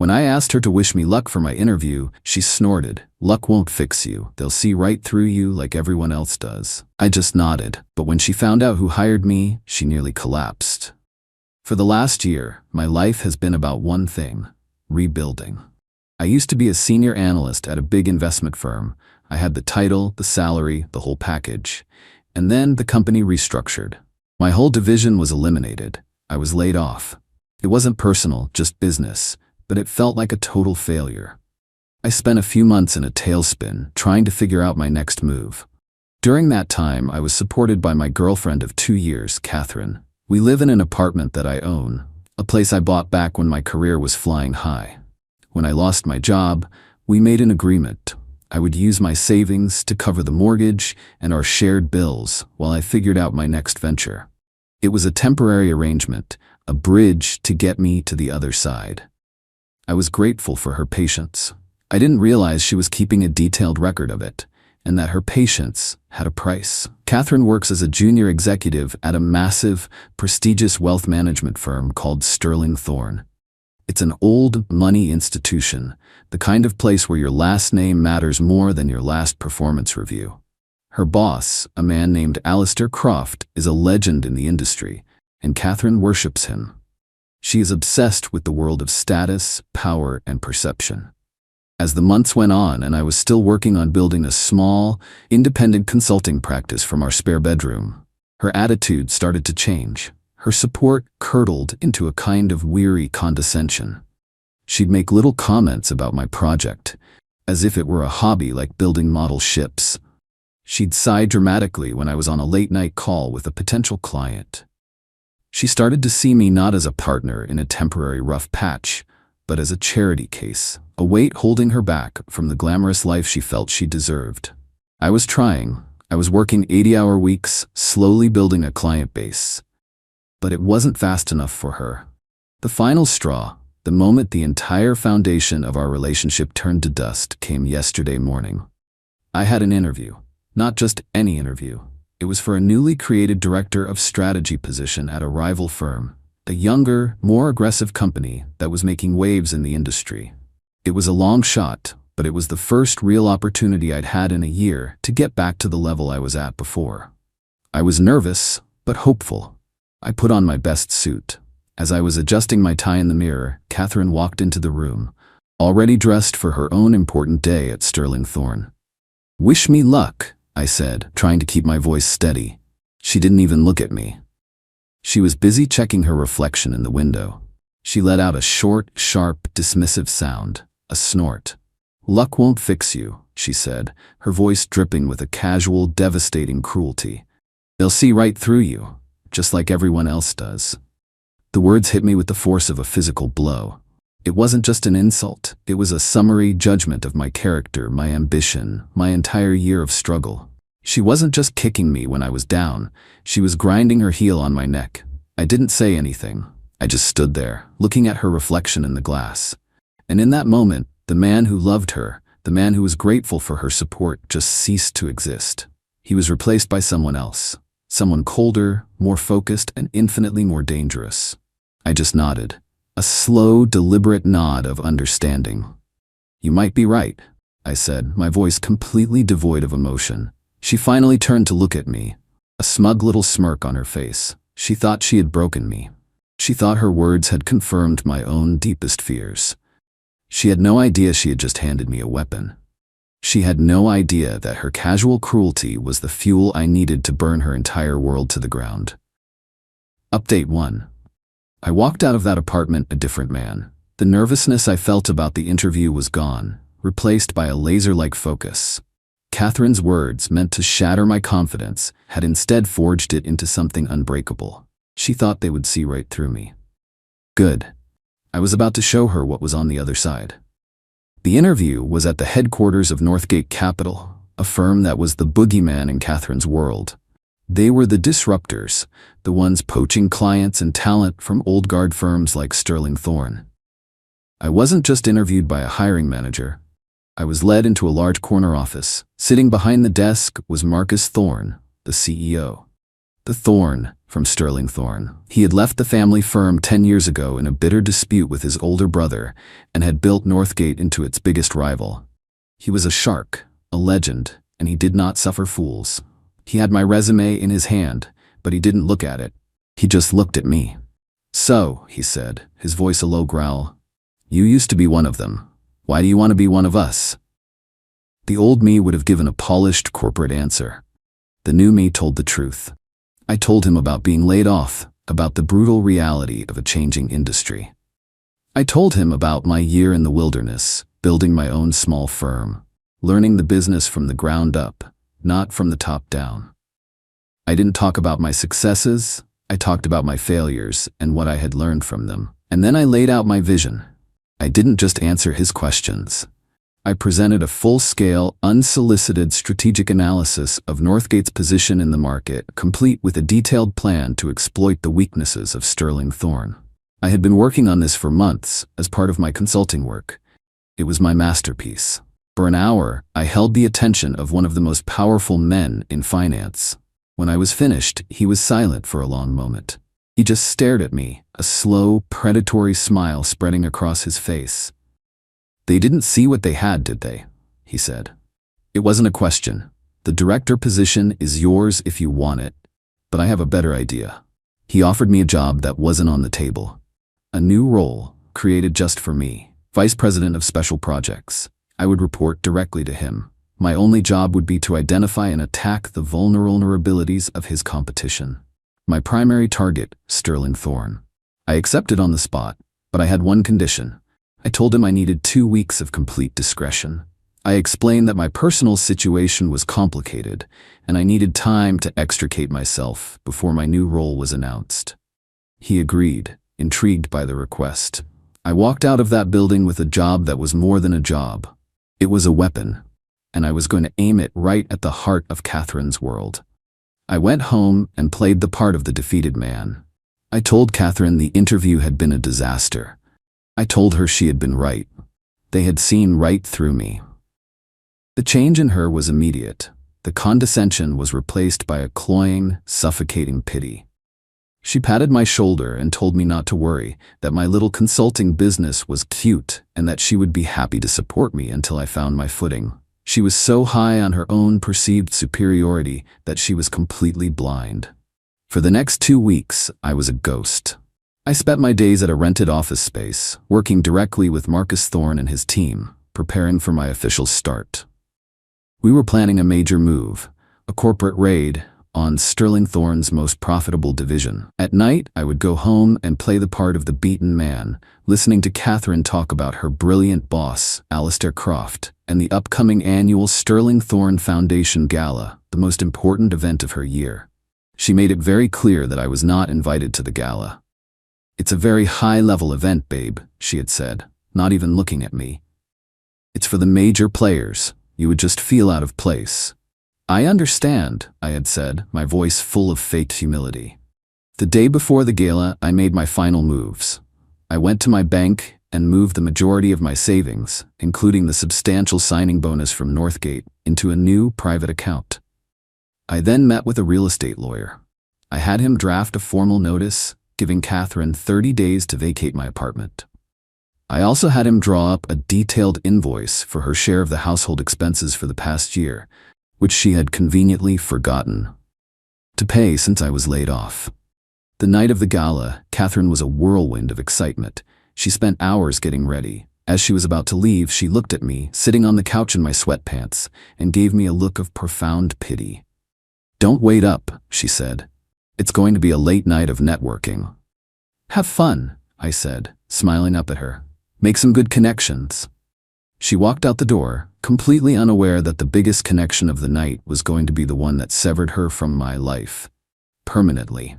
When I asked her to wish me luck for my interview, she snorted, "Luck won't fix you. They'll see right through you like everyone else does." I just nodded, but when she found out who hired me, she nearly collapsed. For the last year, my life has been about one thing: rebuilding. I used to be a senior analyst at a big investment firm. I had the title, the salary, the whole package. And then the company restructured. My whole division was eliminated. I was laid off. It wasn't personal, just business, but it felt like a total failure. I spent a few months in a tailspin, trying to figure out my next move. During that time, I was supported by my girlfriend of 2 years, Catherine. We live in an apartment that I own, a place I bought back when my career was flying high. When I lost my job, we made an agreement. I would use my savings to cover the mortgage and our shared bills while I figured out my next venture. It was a temporary arrangement, a bridge to get me to the other side. I was grateful for her patience. I didn't realize she was keeping a detailed record of it, and that her patience had a price. Catherine works as a junior executive at a massive, prestigious wealth management firm called Sterling Thorne. It's an old money institution, the kind of place where your last name matters more than your last performance review. Her boss, a man named Alistair Croft, is a legend in the industry, and Catherine worships him. She is obsessed with the world of status, power, and perception. As the months went on and I was still working on building a small, independent consulting practice from our spare bedroom, her attitude started to change. Her support curdled into a kind of weary condescension. She'd make little comments about my project, as if it were a hobby like building model ships. She'd sigh dramatically when I was on a late-night call with a potential client. She started to see me not as a partner in a temporary rough patch, but as a charity case, a weight holding her back from the glamorous life she felt she deserved. I was trying. I was working 80-hour weeks, slowly building a client base. But it wasn't fast enough for her. The final straw, the moment the entire foundation of our relationship turned to dust, came yesterday morning. I had an interview. Not just any interview. It was for a newly created director of strategy position at a rival firm, a younger, more aggressive company that was making waves in the industry. It was a long shot, but it was the first real opportunity I'd had in a year to get back to the level I was at before. I was nervous, but hopeful. I put on my best suit. As I was adjusting my tie in the mirror, Catherine walked into the room, already dressed for her own important day at Sterling Thorne. "Wish me luck," I said, trying to keep my voice steady. She didn't even look at me. She was busy checking her reflection in the window. She let out a short, sharp, dismissive sound, a snort. "Luck won't fix you," she said, her voice dripping with a casual, devastating cruelty. "They'll see right through you, just like everyone else does." The words hit me with the force of a physical blow. It wasn't just an insult, it was a summary judgment of my character, my ambition, my entire year of struggle. She wasn't just kicking me when I was down, she was grinding her heel on my neck. I didn't say anything. I just stood there, looking at her reflection in the glass. And in that moment, the man who loved her, the man who was grateful for her support, just ceased to exist. He was replaced by someone else. Someone colder, more focused, and infinitely more dangerous. I just nodded. A slow, deliberate nod of understanding. "You might be right," I said, my voice completely devoid of emotion. She finally turned to look at me, a smug little smirk on her face. She thought she had broken me. She thought her words had confirmed my own deepest fears. She had no idea she had just handed me a weapon. She had no idea that her casual cruelty was the fuel I needed to burn her entire world to the ground. Update 1. I walked out of that apartment a different man. The nervousness I felt about the interview was gone, replaced by a laser-like focus. Catherine's words, meant to shatter my confidence, had instead forged it into something unbreakable. She thought they would see right through me. Good. I was about to show her what was on the other side. The interview was at the headquarters of Northgate Capital, a firm that was the boogeyman in Catherine's world. They were the disruptors, the ones poaching clients and talent from old guard firms like Sterling Thorne. I wasn't just interviewed by a hiring manager. I was led into a large corner office. Sitting behind the desk was Marcus Thorne, the CEO. The Thorn, from Sterling Thorn. He had left the family firm 10 years ago in a bitter dispute with his older brother and had built Northgate into its biggest rival. He was a shark, a legend, and he did not suffer fools. He had my resume in his hand, but he didn't look at it. He just looked at me. "So," he said, his voice a low growl, "you used to be one of them. Why do you want to be one of us?" The old me would have given a polished corporate answer. The new me told the truth. I told him about being laid off, about the brutal reality of a changing industry. I told him about my year in the wilderness, building my own small firm, learning the business from the ground up, not from the top down. I didn't talk about my successes, I talked about my failures and what I had learned from them. And then I laid out my vision. I didn't just answer his questions. I presented a full-scale, unsolicited strategic analysis of Northgate's position in the market, complete with a detailed plan to exploit the weaknesses of Sterling Thorn. I had been working on this for months as part of my consulting work. It was my masterpiece. For an hour, I held the attention of one of the most powerful men in finance. When I was finished, he was silent for a long moment. He just stared at me, a slow, predatory smile spreading across his face. "They didn't see what they had, did they?" he said. "It wasn't a question. The director position is yours if you want it, but I have a better idea." He offered me a job that wasn't on the table. A new role, created just for me, Vice President of Special Projects. I would report directly to him. My only job would be to identify and attack the vulnerabilities of his competition. My primary target, Sterling Thorn. I accepted on the spot, but I had one condition. I told him I needed 2 weeks of complete discretion. I explained that my personal situation was complicated, and I needed time to extricate myself before my new role was announced. He agreed, intrigued by the request. I walked out of that building with a job that was more than a job. It was a weapon, and I was going to aim it right at the heart of Catherine's world. I went home and played the part of the defeated man. I told Catherine the interview had been a disaster. I told her she had been right. They had seen right through me. The change in her was immediate. The condescension was replaced by a cloying, suffocating pity. She patted my shoulder and told me not to worry, that my little consulting business was cute and that she would be happy to support me until I found my footing. She was so high on her own perceived superiority that she was completely blind. For the next 2 weeks, I was a ghost. I spent my days at a rented office space, working directly with Marcus Thorne and his team, preparing for my official start. We were planning a major move, a corporate raid on Sterling Thorne's most profitable division. At night, I would go home and play the part of the beaten man, listening to Catherine talk about her brilliant boss, Alistair Croft, and the upcoming annual Sterling Thorne Foundation Gala, the most important event of her year. She made it very clear that I was not invited to the gala. "It's a very high-level event, babe," she had said, not even looking at me. "It's for the major players. You would just feel out of place." "I understand," I had said, my voice full of fake humility. The day before the gala, I made my final moves. I went to my bank and moved the majority of my savings, including the substantial signing bonus from Northgate, into a new private account. I then met with a real estate lawyer. I had him draft a formal notice, giving Catherine 30 days to vacate my apartment. I also had him draw up a detailed invoice for her share of the household expenses for the past year, which she had conveniently forgotten to pay since I was laid off. The night of the gala, Catherine was a whirlwind of excitement. She spent hours getting ready. As she was about to leave, she looked at me, sitting on the couch in my sweatpants, and gave me a look of profound pity. "Don't wait up," she said. "It's going to be a late night of networking." "Have fun," I said, smiling up at her. "Make some good connections." She walked out the door, completely unaware that the biggest connection of the night was going to be the one that severed her from my life. Permanently.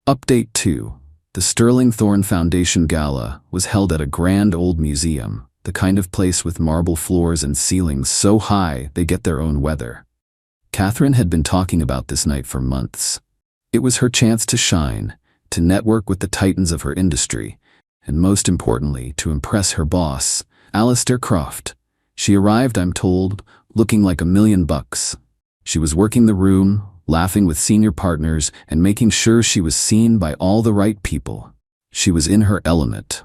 Update 2. The Sterling Thorne Foundation Gala was held at a grand old museum, the kind of place with marble floors and ceilings so high they get their own weather. Catherine had been talking about this night for months. It was her chance to shine, to network with the titans of her industry, and most importantly, to impress her boss, Alistair Croft. She arrived, I'm told, looking like $1 million. She was working the room, laughing with senior partners and making sure she was seen by all the right people. She was in her element.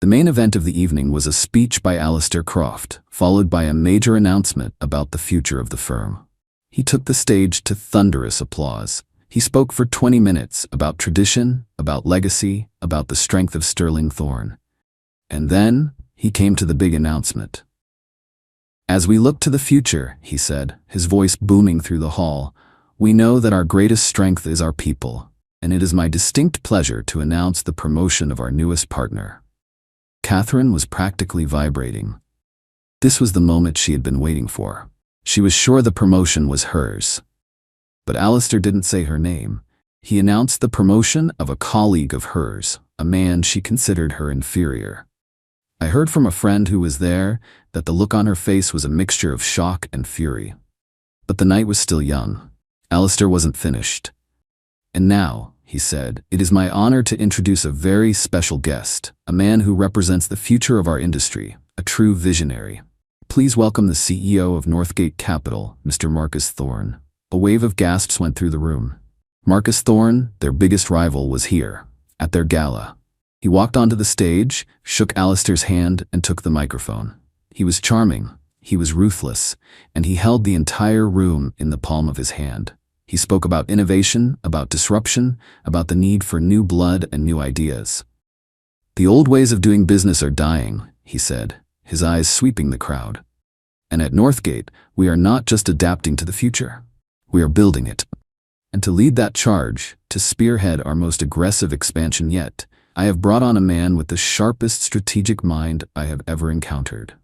The main event of the evening was a speech by Alistair Croft, followed by a major announcement about the future of the firm. He took the stage to thunderous applause. He spoke for 20 minutes about tradition, about legacy, about the strength of Sterling Thorne. And then he came to the big announcement. "As we look to the future," he said, his voice booming through the hall, "we know that our greatest strength is our people, and it is my distinct pleasure to announce the promotion of our newest partner." Catherine was practically vibrating. This was the moment she had been waiting for. She was sure the promotion was hers. But Alistair didn't say her name. He announced the promotion of a colleague of hers, a man she considered her inferior. I heard from a friend who was there that the look on her face was a mixture of shock and fury. But the night was still young. Alistair wasn't finished. "And now," he said, "it is my honor to introduce a very special guest, a man who represents the future of our industry, a true visionary. Please welcome the CEO of Northgate Capital, Mr. Marcus Thorne." A wave of gasps went through the room. Marcus Thorne, their biggest rival, was here, at their gala. He walked onto the stage, shook Alistair's hand, and took the microphone. He was charming, he was ruthless, and he held the entire room in the palm of his hand. He spoke about innovation, about disruption, about the need for new blood and new ideas. "The old ways of doing business are dying," he said, his eyes sweeping the crowd. "And at Northgate, we are not just adapting to the future. We are building it. And to lead that charge, to spearhead our most aggressive expansion yet, I have brought on a man with the sharpest strategic mind I have ever encountered.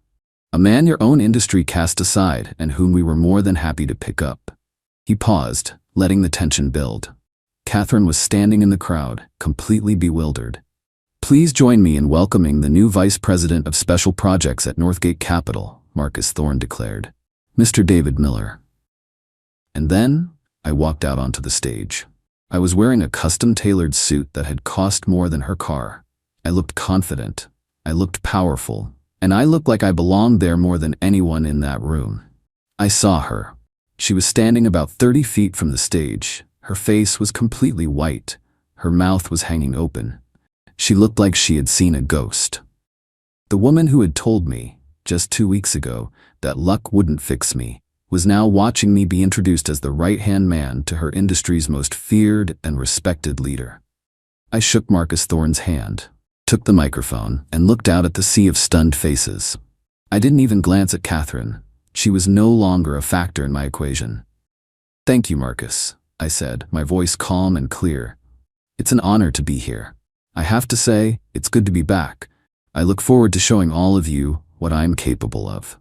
A man your own industry cast aside and whom we were more than happy to pick up." He paused, letting the tension build. Catherine was standing in the crowd, completely bewildered. "Please join me in welcoming the new Vice President of Special Projects at Northgate Capital," Marcus Thorne declared, "Mr. David Miller." And then I walked out onto the stage. I was wearing a custom-tailored suit that had cost more than her car. I looked confident, I looked powerful, and I looked like I belonged there more than anyone in that room. I saw her. She was standing about 30 feet from the stage. Her face was completely white. Her mouth was hanging open. She looked like she had seen a ghost. The woman who had told me, just 2 weeks ago, that luck wouldn't fix me, was now watching me be introduced as the right-hand man to her industry's most feared and respected leader. I shook Marcus Thorne's hand, took the microphone, and looked out at the sea of stunned faces. I didn't even glance at Catherine. She was no longer a factor in my equation. "Thank you, Marcus," I said, my voice calm and clear. "It's an honor to be here. I have to say, it's good to be back. I look forward to showing all of you what I'm capable of."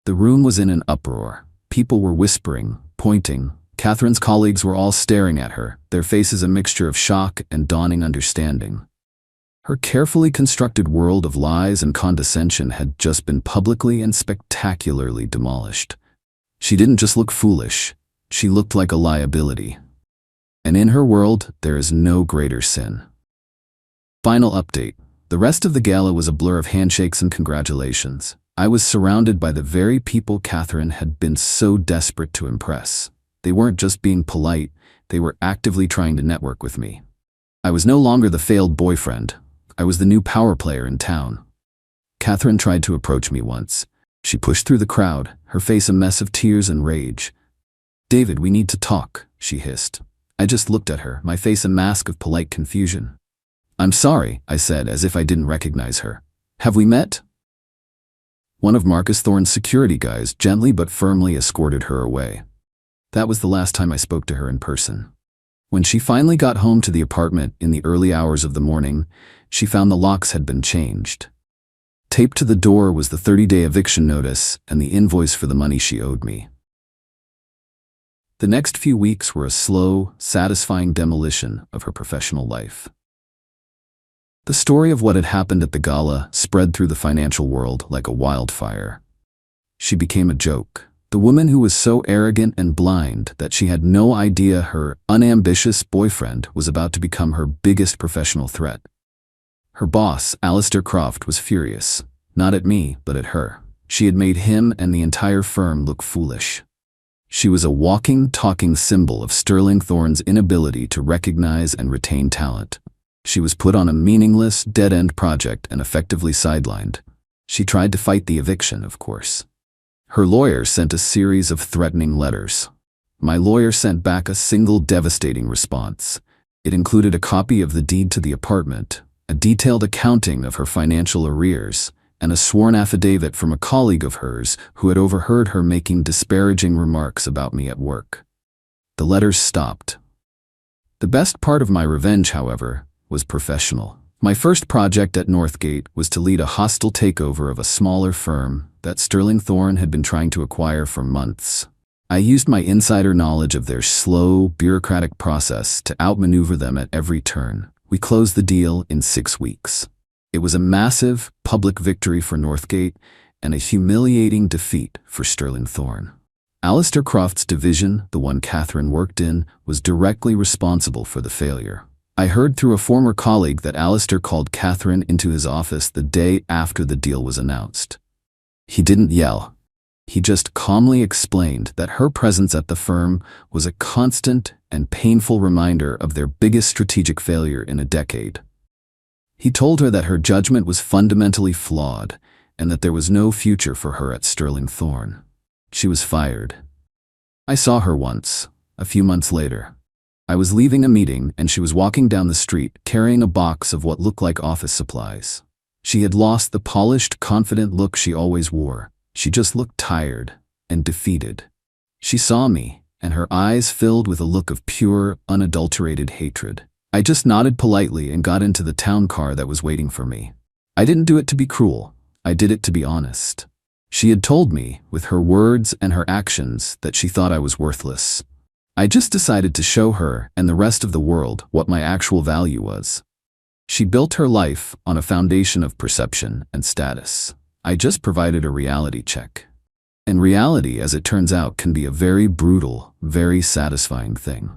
The room was in an uproar. People were whispering, pointing. Catherine's colleagues were all staring at her, their faces a mixture of shock and dawning understanding. Her carefully constructed world of lies and condescension had just been publicly and spectacularly demolished. She didn't just look foolish, she looked like a liability. And in her world, there is no greater sin. Final update. The rest of the gala was a blur of handshakes and congratulations. I was surrounded by the very people Catherine had been so desperate to impress. They weren't just being polite, they were actively trying to network with me. I was no longer the failed boyfriend. I was the new power player in town. Catherine tried to approach me once. She pushed through the crowd, her face a mess of tears and rage. "David, we need to talk," she hissed. I just looked at her, my face a mask of polite confusion. "I'm sorry," I said, as if I didn't recognize her. "Have we met?" One of Marcus Thorne's security guys gently but firmly escorted her away. That was the last time I spoke to her in person. When she finally got home to the apartment in the early hours of the morning, she found the locks had been changed. Taped to the door was the 30-day eviction notice and the invoice for the money she owed me. The next few weeks were a slow, satisfying demolition of her professional life. The story of what had happened at the gala spread through the financial world like a wildfire. She became a joke. The woman who was so arrogant and blind that she had no idea her unambitious boyfriend was about to become her biggest professional threat. Her boss, Alistair Croft, was furious, not at me, but at her. She had made him and the entire firm look foolish. She was a walking, talking symbol of Sterling Thorne's inability to recognize and retain talent. She was put on a meaningless, dead-end project and effectively sidelined. She tried to fight the eviction, of course. Her lawyer sent a series of threatening letters. My lawyer sent back a single devastating response. It included a copy of the deed to the apartment, a detailed accounting of her financial arrears, and a sworn affidavit from a colleague of hers who had overheard her making disparaging remarks about me at work. The letters stopped. The best part of my revenge, however, was professional. My first project at Northgate was to lead a hostile takeover of a smaller firm that Sterling Thorne had been trying to acquire for months. I used my insider knowledge of their slow, bureaucratic process to outmaneuver them at every turn. We closed the deal in 6 weeks. It was a massive, public victory for Northgate and a humiliating defeat for Sterling Thorne. Alistair Croft's division, the one Catherine worked in, was directly responsible for the failure. I heard through a former colleague that Alistair called Catherine into his office the day after the deal was announced. He didn't yell. He just calmly explained that her presence at the firm was a constant and painful reminder of their biggest strategic failure in a decade. He told her that her judgment was fundamentally flawed and that there was no future for her at Sterling Thorne. She was fired. I saw her once, a few months later. I was leaving a meeting and she was walking down the street carrying a box of what looked like office supplies. She had lost the polished, confident look she always wore. She just looked tired and defeated. She saw me, and her eyes filled with a look of pure, unadulterated hatred. I just nodded politely and got into the town car that was waiting for me. I didn't do it to be cruel. I did it to be honest. She had told me, with her words and her actions, that she thought I was worthless. I just decided to show her and the rest of the world what my actual value was. She built her life on a foundation of perception and status. I just provided a reality check. And reality, as it turns out, can be a very brutal, very satisfying thing.